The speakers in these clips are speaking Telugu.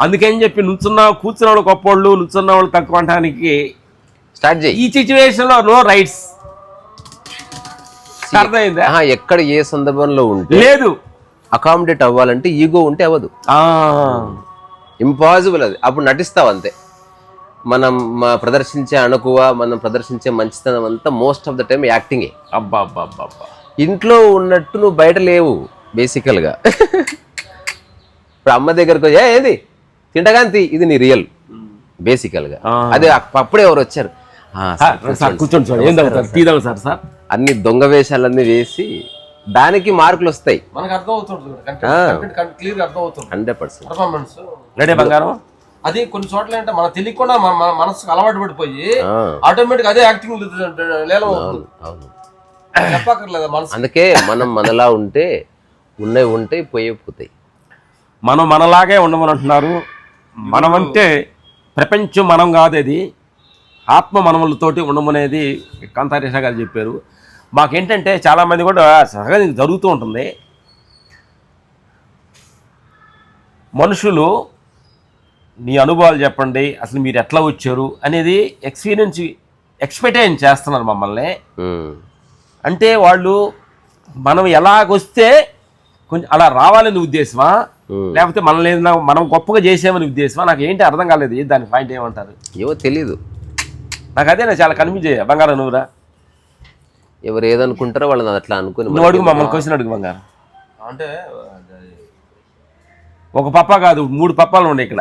అందుకని చెప్పి కూర్చున్న వాళ్ళు గొప్పోళ్ళు, నుంచున్న వాళ్ళు తక్కువ అనడానికి స్టార్ట్ చేయి. ఈ సిచ్యువేషన్ లో నో రైట్స్. అర్థమైందా? ఎక్కడ ఏ సందర్భంలో ఉంటే లేదు, అకామిడేట్ అవ్వాలంటే ఈగో ఉంటే అవ్వదు, ఇంపాసిబుల్. అది అప్పుడు నటిస్తావు అంతే. మనం ప్రదర్శించే అణకువ, మనం ప్రదర్శించే మంచితనం అంతా మోస్ట్ ఆఫ్ ద టైం యాక్టింగే. అబ్బా అబ్బా అబ్బా అబ్బా, ఇంట్లో ఉన్నట్టు నువ్వు బయట లేవు బేసికల్ గా. ఇప్పుడు అమ్మ దగ్గరకు ఏది తింటగాంతి, ఇది నీ రియల్ బేసికల్ గా. అదే అప్పుడే ఎవరు వచ్చారు, కూర్చోండి సార్, ఏం తాగుతారు, టీ తాగుతారు సార్, అన్ని దొంగ వేషాలన్నీ వేసి దానికి మార్కులు వస్తాయి. మనకు అర్థమవుతుంది 100% పర్ఫార్మెన్స్ రెడీ బంగారం. అది కొన్ని చోట్ల అంటే మన తెలియకుండా మన మనసుకు అలవాటు పడిపోయి ఆటోమేటిక్ అదే యాక్టింగ్ లేలం అవుతుంది. చెప్పక్కర్లేదా మనసు. అందుకే మనం మనలా ఉంటే ఉంటే పోతాయి. మనం మనలాగే ఉండమని అంటున్నారు. మనమంటే ప్రపంచం మనం కాదు, అది ఆత్మ మనములతోటి ఉండమనేది కాంతారేష గారు చెప్పారు. మాకేంటంటే చాలామంది కూడా సహజంగా జరుగుతూ ఉంటుంది. మనుషులు నీ అనుభవాలు చెప్పండి, అసలు మీరు ఎట్లా వచ్చారు అనేది ఎక్స్పెక్టేషన్ చేస్తున్నారు మమ్మల్ని. అంటే వాళ్ళు మనం ఎలాగొస్తే కొంచెం అలా రావాలని ఉద్దేశమా, లేకపోతే మనం గొప్పగా చేసామని ఉద్దేశమా? నాకు ఏంటి అర్థం కాలేదు. దాని పాయింట్ ఏమంటారు ఏమో తెలీదు నాకు. అదే నాకు చాలా కన్ఫ్యూజ్ అయ్యా. బంగారం నువ్వురా, ఎవరు ఏదనుకుంటారో వాళ్ళని అట్లా అనుకుని నువ్వు అడుగు, మమ్మల్ని క్వశ్చన్ అడుగు బంగారం. అంటే ఒక పప్ప కాదు, 3 పప్పాలు ఉన్నాయి ఇక్కడ.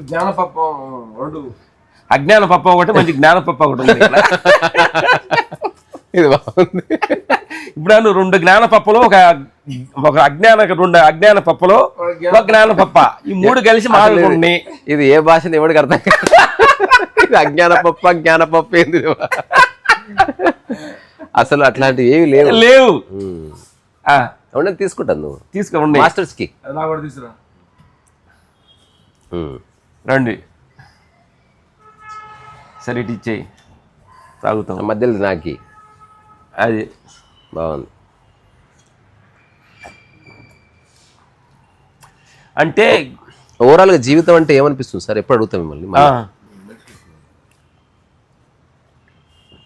జ్ఞాన పప్ప, 2 అజ్ఞాన పప్ప ఒకటి, మంచి జ్ఞాన పప్ప ఒకటి ఉంది ఇక్కడ. ఇది బాగుంది. ఇప్పుడు 2 జ్ఞాన పప్పలు, ఒక 2 అజ్ఞాన పప్పలు, ఒక జ్ఞాన పప్ప, ఈ 3 కలిసి మాట్లాడుకుంటున్నాయి. ఇది ఏ భాషను ఎవరికి అర్థం కాదు. అజ్ఞాన పప్ప జ్ఞాన పప్ప ఏంది అసలు? అట్లాంటివి ఏవి లేవు. తీసుకుంటాను, నువ్వు తీసుకోండి మాస్టర్స్ కి తీసుకురా రండి. సరే ఇటు ఇచ్చేయి, తాగుతాం మధ్యలో నాకి. అది బాగుంది. అంటే ఓవరాల్ గా జీవితం అంటే ఏమనిపిస్తుంది సార్? ఎప్పుడు అడుగుతాం మిమ్మల్ని.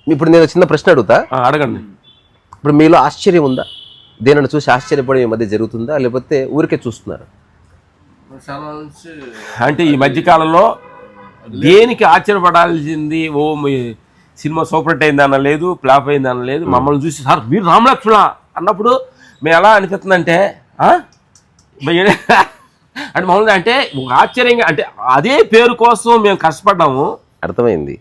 ఇప్పుడు నేను చిన్న ప్రశ్న అడుగుతా, అడగండి. ఇప్పుడు మీలో ఆశ్చర్యం ఉందా? దేనిని చూసి ఆశ్చర్యపడి ఈ మధ్య జరుగుతుందా, లేకపోతే ఊరికే చూస్తున్నారు? అంటే ఈ మధ్యకాలంలో దేనికి ఆశ్చర్యపడాల్సింది? ఓ సినిమా సూపర్ హిట్ అయిందన్న లేదు, ఫ్లాప్ అయిందన్న లేదు. మమ్మల్ని చూసి సార్ మీరు రామలక్ష్మణ అన్నప్పుడు మేము ఎలా అనిపిస్తుందంటే అంటే మమ్మల్ని అంటే ఆశ్చర్యంగా, అంటే అదే పేరు కోసం మేము కష్టపడ్డాము. అర్థమైంది.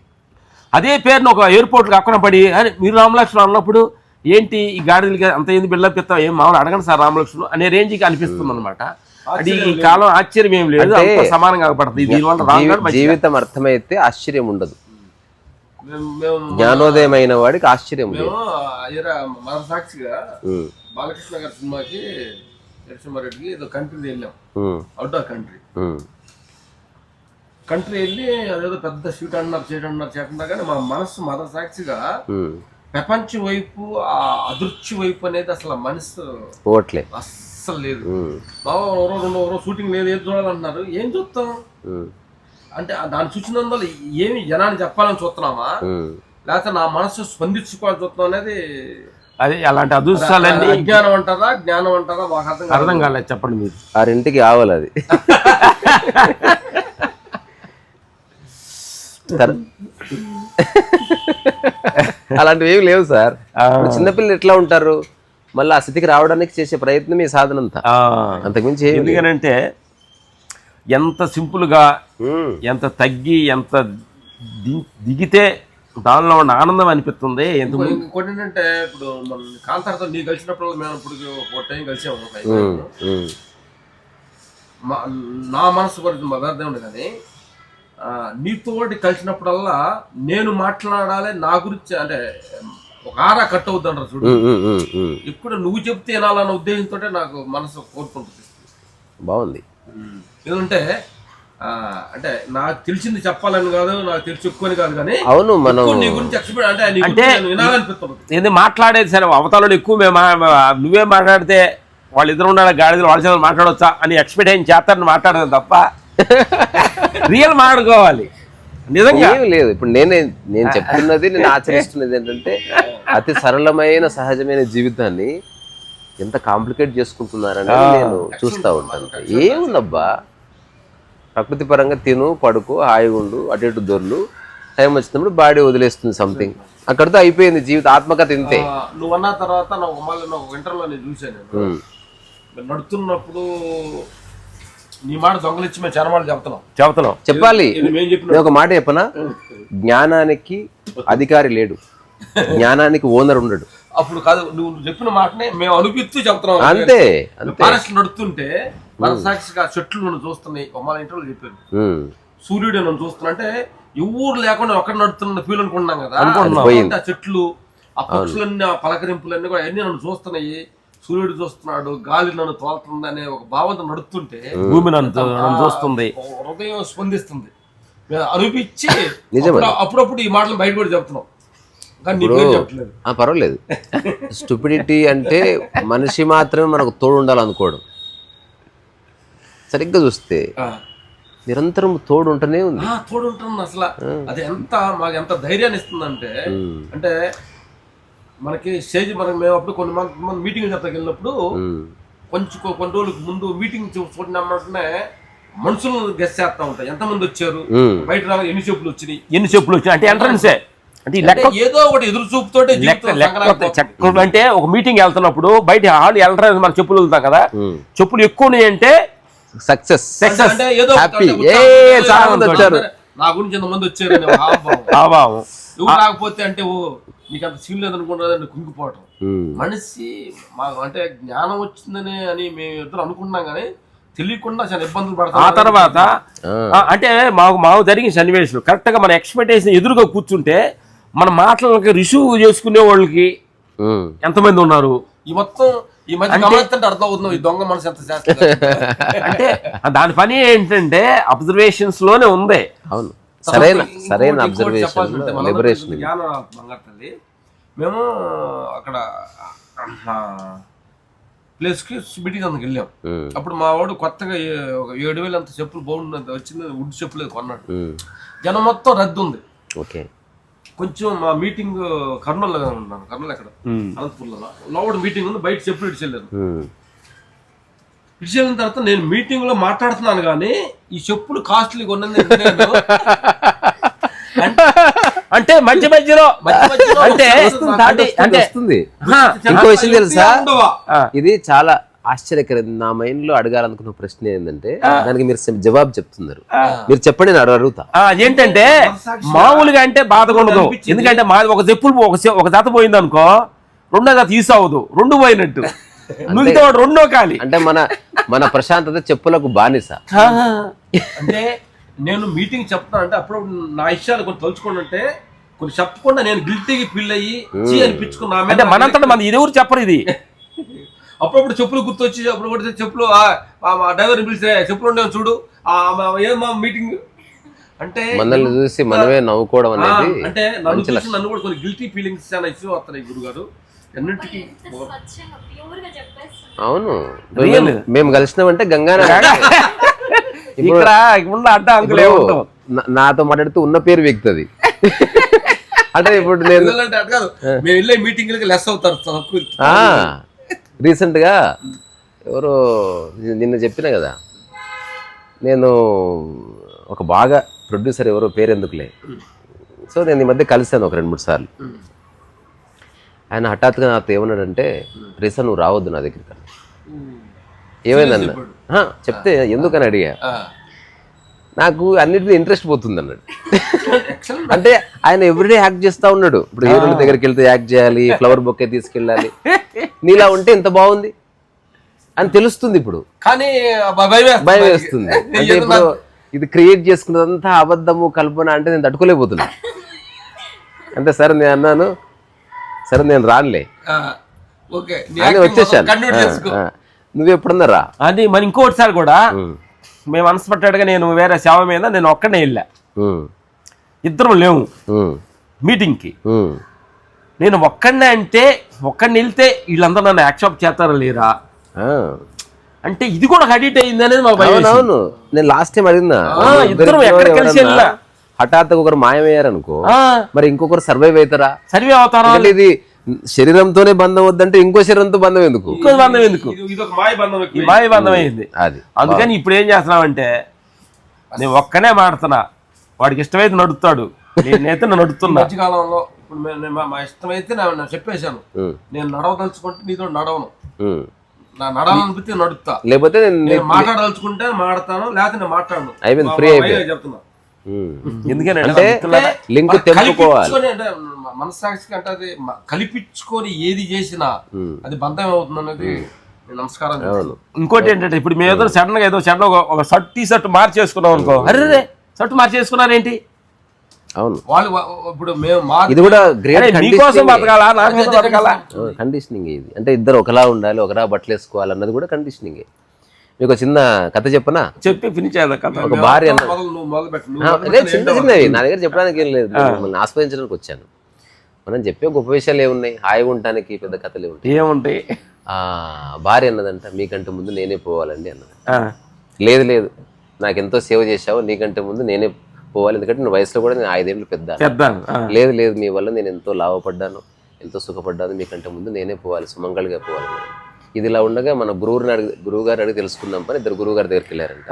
అదే పేరుని ఒక ఎయిర్పోర్ట్కి అక్కడ పడి అని మీరు రామలక్ష్మణ అన్నప్పుడు ఏంటి ఈ గాడిలకి అంత ఏంది బిల్డప్ ఇస్తాం, ఏం మామూలు అడగండి సార్ రామలక్ష్మణ అనే రేంజ్కి అనిపిస్తుంది అనమాట. అంటే ఈ కాలం ఆశ్చర్యం ఏం లేదు, సమానంగా పడుతుంది. దీనివల్ల జీవితం అర్థమైతే ఆశ్చర్యం ఉండదు. జ్ఞానోదయమైన వాడికి ఆశ్చర్యం లేదు. మన సాక్షిగా బాలకృష్ణ గారి సినిమాకి నరసింహారెడ్డికి ఏదో కంట్రీ వెళ్ళాం, అవుట్ ఆఫ్ కంట్రీ వెళ్ళి అదేదో పెద్ద షూట్ అన్నారు, చేయకుండా కానీ మా మనసు మత సాక్షిగా ప్రపంచం వైపు, ఆ అదృశ్య వైపు అనేది అసలు మనసు పోవట్లేదు, అస్సలు లేదు. బాబా ఎవరో షూటింగ్ లేదు, ఏది చూడాలన్నారు, ఏం చూస్తాం అంటే దాన్ని చూసినందువల్ల ఏమి జనాన్ని చెప్పాలని చూస్తున్నామా, లేకపోతే నా మనసు స్పందించుకోవాలని చూస్తున్నాం అనేది. అదే అలాంటి అదృష్టాలన్నీ అజ్ఞానం అంటారా జ్ఞానం అంటారా మాకు అర్థం కాలేదు. చెప్పండి మీరు. 6ంటికి ఆవాలి అది. అలాంటివి ఏమి లేవు సార్. చిన్నపిల్లలు ఎట్లా ఉంటారు, మళ్ళీ ఆ స్థితికి రావడానికి చేసే ప్రయత్నం ఈ సాధన అంతా, అంతకుమించి. ఎందుకనంటే ఎంత సింపుల్గా, ఎంత తగ్గి, ఎంత దిగితే దానిలో ఉన్న ఆనందం అనిపిస్తుంది. ఇంకోటి ఏంటంటే ఇప్పుడు మన కాంతారతో నీ కలిసినప్పుడు మేము ఇప్పుడు ఒక టైం కలిసాము, నా మనసు గురించి అర్థం ఉండదు. కానీ నీతోటి కలిసినప్పుడల్లా నేను మాట్లాడాలి నా గురించి, అంటే ఒక ఆరా కట్ అవుద్ది అంటారు చూడు, ఇప్పుడు నువ్వు చెప్తే వినాలన్న ఉద్దేశంతో నాకు మనసు కోరుకుంటుంది. బాగుంది. ఎందుకంటే అంటే నాకు తెలిసింది చెప్పాలని కాదు, నాకు తెలిసి చెప్పుకొని కాదు, కానీ అవును మనం నీ గురించి ఎక్స్పెక్ట్ అంటే వినాలనిపిస్తుంది. ఏంది మాట్లాడేది సరే అవతలలో ఎక్కువ నువ్వే మాట్లాడితే వాళ్ళిద్దరు ఉండాలి గాడిదలు వాళ్ళ చేతులు మాట్లాడవచ్చా అని ఎక్స్పెక్టేషన్ చేస్తారని మాట్లాడదు తప్ప రియల్ మాట్లాడుకోవాలి నిజంగా. ఏం లేదు. ఇప్పుడు నేను చెప్తున్నది, నేను ఆచరిస్తున్నది ఏంటంటే అతి సరళమైన సహజమైన జీవితాన్ని ఎంత కాంప్లికేట్ చేసుకుంటున్నారని నేను చూస్తూ ఉంటాను. ఏముందబ్బా, ప్రకృతి పరంగా తిను, పడుకో, హాయిగా ఉండు, అటు ఇటు దొర్లు, టైం వచ్చినప్పుడు బాడీ వదిలేస్తుంది సంథింగ్, అక్కడితో అయిపోయింది జీవిత ఆత్మకథ ఇంతే. నువ్వు అన్న తర్వాత మళ్ళీ ఇంటర్లో నేను చూశాను, నడుతున్నప్పుడు నీ మాట దొంగలిచ్చి మేము చాలా మాట చెప్తున్నాం చెప్పాలి. నేను ఒక మాట చెప్పనా, జ్ఞానానికి అధికారి లేడు, జ్ఞానానికి ఓనర్ ఉండడు. అప్పుడు కాదు, నువ్వు చెప్పిన మాటనే మేము అనిపిస్తూ చెప్తున్నాం అంతే. ఫారెస్ట్ నడుతుంటే మనసాక్షిగా చెట్లు నన్ను చూస్తున్నాయి. మన ఇంట్లో చెప్పారు సూర్యుడు నన్ను చూస్తున్నా అంటే ఎవరు లేకుండా ఒక్కడ నడుతున్న ఫీల్ అనుకుంటున్నాం కదా. ఆ చెట్లు, ఆ పక్షులన్నీ, ఆ పలకరింపులన్నీ కూడా అన్ని నన్ను చూస్తున్నాయి, సూర్యుడు చూస్తున్నాడు, గాలి నన్ను తోలుతుంది అనే ఒక భావంతో నడుస్తుంటే భూమి నన్ను చూస్తుంది, హృదయం స్పందిస్తుంది అనిపించి అప్పుడప్పుడు ఈ మాటలు బయట కూడా చెప్తున్నాం. పర్వాలేదు. స్టూపిడిటీ అంటే మనిషి మాత్రమే మనకు తోడు ఉండాలనుకోవడం. సరిగ్గా చూస్తే నిరంతరం తోడు ఉంటూనే ఉంది. తోడు ఉంటుంది. అసలు అది మాకు ఎంత ధైర్యాన్ని ఇస్తుందంటే, అంటే మనకి స్టేజ్ మేము అప్పుడు కొన్ని మీటింగ్ చెప్తాకి వెళ్ళినప్పుడు కొన్ని రోజులకు ముందు మీటింగ్ చూడమంటే మనుషులు గెస్ట్ చేస్తా ఉంటాయి, ఎంతమంది వచ్చారు, బయట రాగా ఎన్ని చెప్పులు వచ్చినాయి అంటే ఎంట్రన్సే. ఏదో ఒకటి ఎదురు చూపుతో అంటే ఒక మీటింగ్ వెళ్తున్నప్పుడు బయట హాల్ వెళ్ళడానికి మన చెప్పులు వెళ్తాం కదా, చెప్పులు ఎక్కువ అంటే సక్సెస్ అంటే ఏదో నా గురించి ఎంతమంది వచ్చారు ఎవరు రాకపోతే అంటే నీకు అంత సీన్ లేదు అనుకుంటున్నదని కుంగిపోవటం. మనిషి మాకు అంటే జ్ఞానం వచ్చిందని అని మేము ఇద్దరు అనుకుంటున్నాం కానీ తెలియకుండా చాలా ఇబ్బందులు పడతాం. ఆ తర్వాత అంటే మాకు జరిగిన సన్నివేశం కరెక్ట్ గా మన ఎక్స్పెక్టేషన్ ఎదురుగా కూర్చుంటే మన మాటలకి రిసీవ్ చేసుకునే వాళ్ళకి ఎంతమంది ఉన్నారు. ఈ మొత్తం ఈ మధ్య అర్థం అవుతుంది ఈ దొంగ మనసు ఎంత చేస్తుంది అంటే దాని పని ఏంటంటే అబ్జర్వేషన్స్ లోనే ఉంది. అవును, సరైన అబ్జర్వేషన్. మేము అక్కడ ప్లేస్ కి మీటింగ్ అందుకు వెళ్ళాం. అప్పుడు మా వాడు కొత్తగా 7,000 అంత చెప్పులు బాగుంది వచ్చింది, వుడ్ చెప్పులు కొన్నాడు. జనం మొత్తం రద్దు ఉంది. ఓకే, కొంచెం మా మీటింగ్ కర్నూలులో ఉన్నాను, కర్నూలు ఎక్కడ అనంతపూర్లో లోపల మీటింగ్ ఉంది, బయట చెప్పులు ఇడిచెళ్ళాను. ఇడిచెళ్ళిన తర్వాత నేను మీటింగ్ లో మాట్లాడుతున్నాను కానీ ఈ చెప్పులు కాస్ట్లీ కొన్నది అంటే మధ్య మధ్యలో అంటే ఇంకో విషయం తెలుసా, ఇది చాలా ఆశ్చర్యకరం. నా మైండ్ లో అడగాలనుకున్న ప్రశ్న ఏంటంటే దానికి మీరు జవాబు చెప్తున్నారు, మీరు చెప్పండి నేను అడుగుతా. ఏంటంటే మామూలుగా అంటే బాధగా ఉండదు, ఎందుకంటే మాది ఒక చెప్పులు ఒక జత పోయింది అనుకో, రెండో జత యూస్ అవ్వదు, రెండు పోయినట్టు మిగతా రెండో ఖాళీ. అంటే మన ప్రశాంతత చెప్పులకు బానిస. అంటే నేను మీటింగ్ చెప్తాను అంటే అప్పుడు నా ఇష్టాలు కొన్ని తలుచుకోండి అంటే కొన్ని చెప్పకుండా నేను గిల్టీకి ఫీల్ అయ్యి అనిపించుకున్నా. అంటే మనంతటా మన ఇది ఎవరు చెప్పరు ఇది. అప్పుడప్పుడు చెప్పులు గుర్తొచ్చి అప్పుడు కూడా చెప్పులు డ్రైవర్ని పిలిచే చెప్పులు ఉండేవి చూడు ఏమా మీటింగ్ అంటే మనల్ని చూసి మనమే నవ్వుకోవడం అనేది. అంటే నన్ను చూసి నన్ను కూడా కొన్ని గిల్టీ ఫీలింగ్స్ చాలా ఇష్యూ వస్తున్నాయి గురుగారు అన్నింటికి. అవును, మేము కలిసినామంటే గంగాన నాతో మాట్లాడుతూ ఉన్న పేరు వ్యక్తి అంటే ఇప్పుడు నేను వెళ్ళే మీటింగ్ లెస్ అవుతారు. రీసెంట్ గా ఎవరో నిన్న చెప్పినా కదా, నేను ఒక బాగా ప్రొడ్యూసర్ ఎవరో పేరు ఎందుకులే, సో నేను ఈ మధ్య కలిసాను ఒక 2-3 సార్లు. ఆయన హఠాత్తుగా నాతో ఏమన్నాడంటే, రీసెంట్ నువ్వు రావద్దు నా దగ్గరికి. ఏమైందన్నా చెప్తే ఎందుకని అడిగా, నాకు అన్నిటినీ ఇంట్రెస్ట్ పోతుంది అన్నాడు. అంటే ఆయన ఎవ్రీడే యాక్ట్ చేస్తా ఉన్నాడు. ఇప్పుడు హీరోల దగ్గరికి వెళ్తే యాక్ట్ చేయాలి, ఫ్లవర్ బొకే తీసుకెళ్ళాలి, నీలా ఉంటే ఎంత బాగుంది అని తెలుస్తుంది. ఇప్పుడు కానీ భయం వేస్తుంది. అంటే ఇప్పుడు ఇది క్రియేట్ చేసుకున్నదంతా అబద్ధము కల్పన అంటే నేను తట్టుకోలేకపోతున్నా. అంటే సరే నేను అన్నాను, సరే నేను రానులే అని వచ్చేసాను. నువ్వు ఎప్పుడన్నా రా అది. మరి ఇంకోటిసారి కూడా మేము అన్స్పెక్టెడ్గా నేను వేరే సేవ మీద నేను ఒక్కడే వెళ్ళా, ఇద్దరం లేవు మీటింగ్కి. నేను ఒక్కడనే అంటే ఒక్కడిని వెళ్తే వీళ్ళందరూ నన్ను యాక్సెప్ట్ చేస్తారా లేరా, అంటే ఇది కూడా అడిక్ట్ అయింది అనేది మాకు భయం వేసింది. అవునవును, నేను లాస్ట్ టైం అడిగినా ఇద్దరు ఎక్కడ కలిసి వెళ్ళా హఠాత్తుగా ఒకరు మాయమయ్యారనుకో మరి ఇంకొకరు సర్వైవ్ అవుతారా? సర్వే అవుతారా? ఇది శరీరంతోనే బంధం వద్దంటే ఇంకో శరీరంతో బంధం ఎందుకు? ఇంకో బంధం ఎందుకు? ఇది ఒక మాయ బంధం ఈ మాయ బంధం అయింది. అది అందుకని ఇప్పుడు ఏం చేస్తున్నామంటే నేను ఒక్కనే మాడుతున్నా, వాడికి ఇష్టమైతే నడుస్తాడు, నేనైతే నడుతున్నా. మధ్యకాలంలో ఇప్పుడు మా ఇష్టమైతే నేను చెప్పేశాను, నేను నడవదలుచుకుంటే నీతో నడవను, నా నడాలనిపిస్తే నడుస్తా, లేకపోతే నేను మాట్లాడదలుచుకుంటే మాడతాను, లేకపోతే నేను మాట్లాడను. అయిపోయింది, ఫ్రీ అయిపోయింది. చెప్తున్నా ఎందుకంటే లింక్ తెంపుకోవాలి. మనస్సాక్షికి అంటే అది కల్పించుకొని ఏది చేసినా అది బంధం అవుతుంది అనేది నమస్కారం. ఇంకోటి ఏంటంటే ఇప్పుడు మేము ఏదో సడన్ గా ఒక షర్ట్ టీ షర్ట్ మార్చేసుకున్నాం అనుకో, అరే షర్ట్ మార్చేసుకున్నారేంటి? అవును, వాళ్ళు ఇప్పుడు మేము ఇది కూడా గ్రేట్ మీకోసం బతకాలా, నా కోసం బతకాలా? కండిషనింగ్ ఇది. అంటే ఇద్దరు ఒకలా ఉండాలి, ఒకలా బట్టలు వేసుకోవాలి అన్నది కూడా కండిషనింగ్. మీకు చిన్న కథ చెప్పనా? చెప్పి ఫినిష్ కథ. ఒక భార్య చిన్న చిన్నవి నా దగ్గర చెప్పడానికి ఏం లేదు, మిమ్మల్ని ఆస్వాదించడానికి వచ్చాను. మనం చెప్పే గొప్ప విషయాలు ఏమున్నాయి, హాయిగా ఉండటానికి పెద్ద కథలు ఏముంటాయి? ఏముంటాయి? భార్య అన్నదంట మీకంటే ముందు నేనే పోవాలండి అన్నది. లేదు లేదు, నాకెంతో సేవ చేశావు, నీకంటే ముందు నేనే పోవాలి, ఎందుకంటే నేను వయసులో కూడా నేను 5 ఏళ్ళు పెద్ద. లేదు లేదు, మీ వల్ల నేను ఎంతో లాభపడ్డాను, ఎంతో సుఖపడ్డాను, మీకంటే ముందు నేనే పోవాలి, సుమంగళిగా పోవాలి. ఇది ఇలా ఉండగా మన గురువు గారు అడిగి తెలుసుకుందాం పని ఇద్దరు గురువు గారి దగ్గరికి వెళ్ళారంట.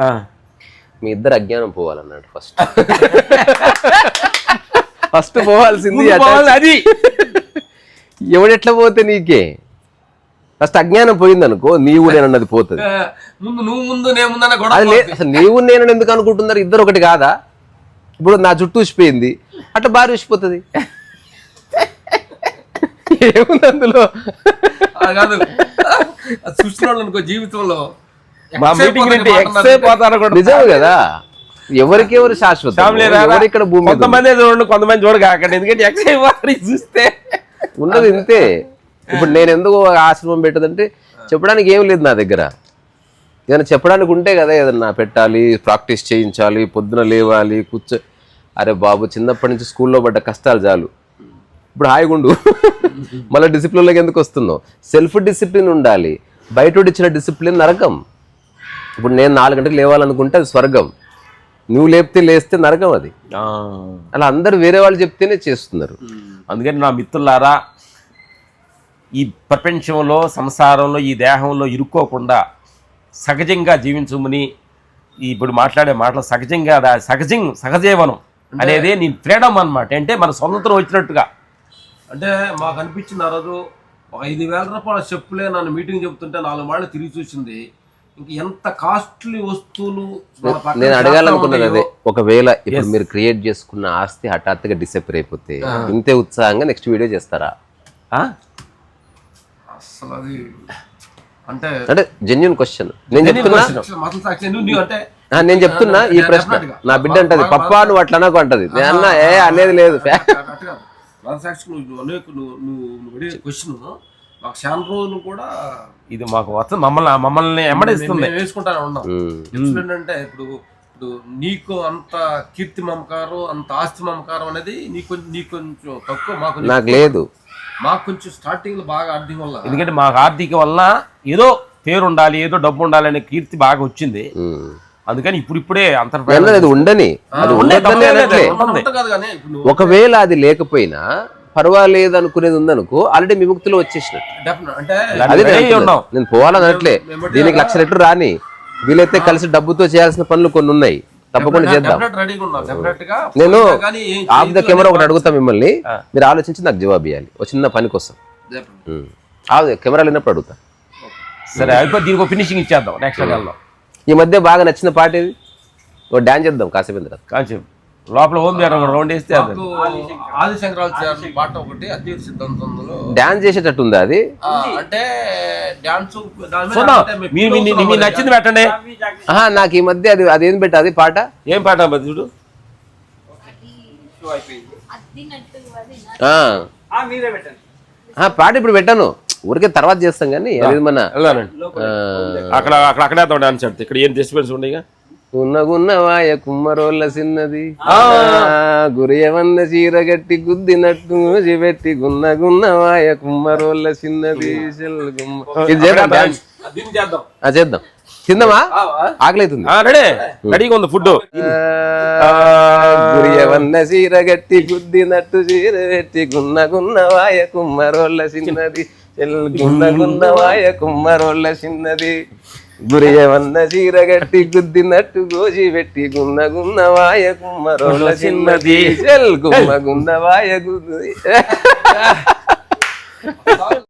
మీ ఇద్దరు అజ్ఞానం పోవాలన్నాడు. ఫస్ట్ పోవాల్సింది అది. ఎవడెట్లా పోతే నీకే? ఫస్ట్ అజ్ఞానం పోయింది అనుకో, నీవు నేనన్నది పోతుంది. అసలు నీవు నేను ఎందుకు అనుకుంటున్నారు? ఇద్దరు ఒకటి కాదా? ఇప్పుడు నా జుట్టు ఊసిపోయింది, అట్లా భార్య ఊసిపోతుంది, ఏముంది అందులో? కాదు చూస్తున్నాడు జీవితంలో నిజం కదా, ఎవరికెవరు శాశ్వతం, ఇక్కడ భూమి కొంతమంది చూడగాకండి, ఎందుకంటే ఎక్సైజ్ చూస్తే ఉన్నది ఇంతే. ఇప్పుడు నేను ఎందుకు ఆశ్రమం పెట్టదంటే చెప్పడానికి ఏం లేదు నా దగ్గర. ఏదైనా చెప్పడానికి ఉంటే కదా ఏదన్నా పెట్టాలి, ప్రాక్టీస్ చేయించాలి, పొద్దున లేవాలి, అరే బాబు చిన్నప్పటి నుంచి స్కూల్లో పడ్డ కష్టాలు చాలు, ఇప్పుడు హాయిగుండు, మళ్ళీ డిసిప్లిన్లోకి ఎందుకు వస్తున్నావు? సెల్ఫ్ డిసిప్లిన్ ఉండాలి, బయట ఇచ్చిన డిసిప్లిన్ నరకం. ఇప్పుడు నేను 4 గంటలకు లేవాలనుకుంటే అది స్వర్గం, నువ్వు లేస్తే నరకం అది. అలా అందరు వేరే వాళ్ళు చెప్తేనే చేస్తున్నారు. అందుకని నా మిత్రులారా, ఈ ప్రపంచంలో సంసారంలో ఈ దేహంలో ఇరుక్కోకుండా సహజంగా జీవించమని ఇప్పుడు మాట్లాడే మాటలు సహజంగా సహజీవనం అనేది నీ ఫ్రీడమ్ అన్నమాట. అంటే మన సొంతం వచ్చినట్టుగా. అంటే మాకు అనిపించింది ఆ రోజు ఒక 5,000 రూపాయల చెప్పులే నన్ను మీటింగ్ చెప్తుంటే 4 మాటలు తిరిగి చూసింది. ఇంక ఎంత కాస్ట్లీ వస్తువులు నేను అడగాలనుకున్నది అదే. ఒకవేళ ఇప్పుడు మీరు క్రియేట్ చేసుకున్న ఆస్తి హఠాత్తుగా డిసప్పేర్ అయిపోతే ఇంతే ఉత్సాహంగా నెక్స్ట్ వీడియో చేస్తారా? అసలు అది అంటే జెన్యూన్ క్వశ్చన్. నేను చెప్తున్నా ఈ ప్రశ్న నా బిడ్డ అంటది, పప్పా నువ్వు అట్లా అనకు అంటది. నేను అన్నా అనేది లేదు. మాకు చాలా రోజులు కూడా ఇది మాకు మమ్మల్ని ఎమ్మడిస్తుంది, వేసుకుంటానే ఉన్నాం. ఏంటంటే ఇప్పుడు నీకు అంత కీర్తి మమకారం, అంత ఆస్తి మమకారం అనేది నీకు కొంచెం తక్కువ, మాకు నాకు లేదు. మాకు కొంచెం స్టార్టింగ్ లో బాగా ఆర్థిక వల్ల, ఎందుకంటే మాకు ఆర్థిక వల్ల ఏదో పేరు ఉండాలి, ఏదో డబ్బు ఉండాలి అనే కీర్తి బాగా వచ్చింది. అందుకని ఇప్పుడే అది ఉండని, అది ఒకవేళ అది లేకపోయినా పర్వాలేదు అనుకునేది ఉందనుకో, ఆల్రెడీ విముక్తిలో వచ్చేసినట్టు. అదే నేను పోవాలని అనట్లే, దీనికి 1,00,000 రెట్లు రాని, వీలైతే కలిసి డబ్బుతో చేయాల్సిన పనులు కొన్ని ఉన్నాయి, తప్పకుండా చేద్దాం. నేను ఆఫ్ ద కెమెరా ఒకటి అడుగుతా మిమ్మల్ని, మీరు ఆలోచించి నాకు జవాబు ఇవ్వాలి. ఒక చిన్న పని కోసం కెమెరా లేనప్పుడు అడుగుతా. సరే అయిపోయి దీనికి ఒక ఫినిషింగ్ ఇచ్చేద్దాం నెక్స్ట్ లో. ఈ మధ్య బాగా నచ్చిన పాట ఇది, ఒక డాన్స్ చేద్దాం కాసేపు. కాసేపు లోపల హోమ్ థియేటర్ రౌండ్ వేస్తే ఆదిశంకరాచార్య పాట ఒకటి అద్వైత సిద్ధాంతంలో డాన్స్ చేసేటట్టు ఉందా అది? అంటే డాన్స్ నచ్చింది పెట్టండి. నాకు ఈ మధ్య అది ఏం పెట్టాది పాట? ఏం పాట చూడు? పాట ఇప్పుడు పెట్టాను, ఊరికే తర్వాత చేస్తాం కానీ అది మన అక్కడే డాన్స్ ఆడితే ఇక్కడ ఏం డిస్టర్బెన్స్ ఉండేగా. గున్నగున్నవాయ కుమ్మరోళ్ళ చిన్నది గురియవన్న చీరగట్టి గుద్దినట్టు పెట్టి గున్నగున్నవాయ కుమ్మరోళ్ళ చిన్నది ఇది చేద్దాం డాన్స్. దీన్ని చేద్దాం. చేద్దాం తిందామా ఆకలి అవుతుంది రెడీ రెడీగా ఉంది ఫుడ్. గురియవన్న చీరగట్టి గుద్దినట్టు చీర పెట్టి గున్నగున్నవాయ కుమ్మరోళ్ళ చిన్నది గున్నగున్నవాయ కుమ్మరోళ్ళ చిన్నది గురియవన్న చీరగట్టి గుద్దినట్టు గోజి పెట్టి గున్నగున్నవాయ కుమ్మరోళ్ళ చిన్నది గుమ్మగున్నవాయ గుద్ది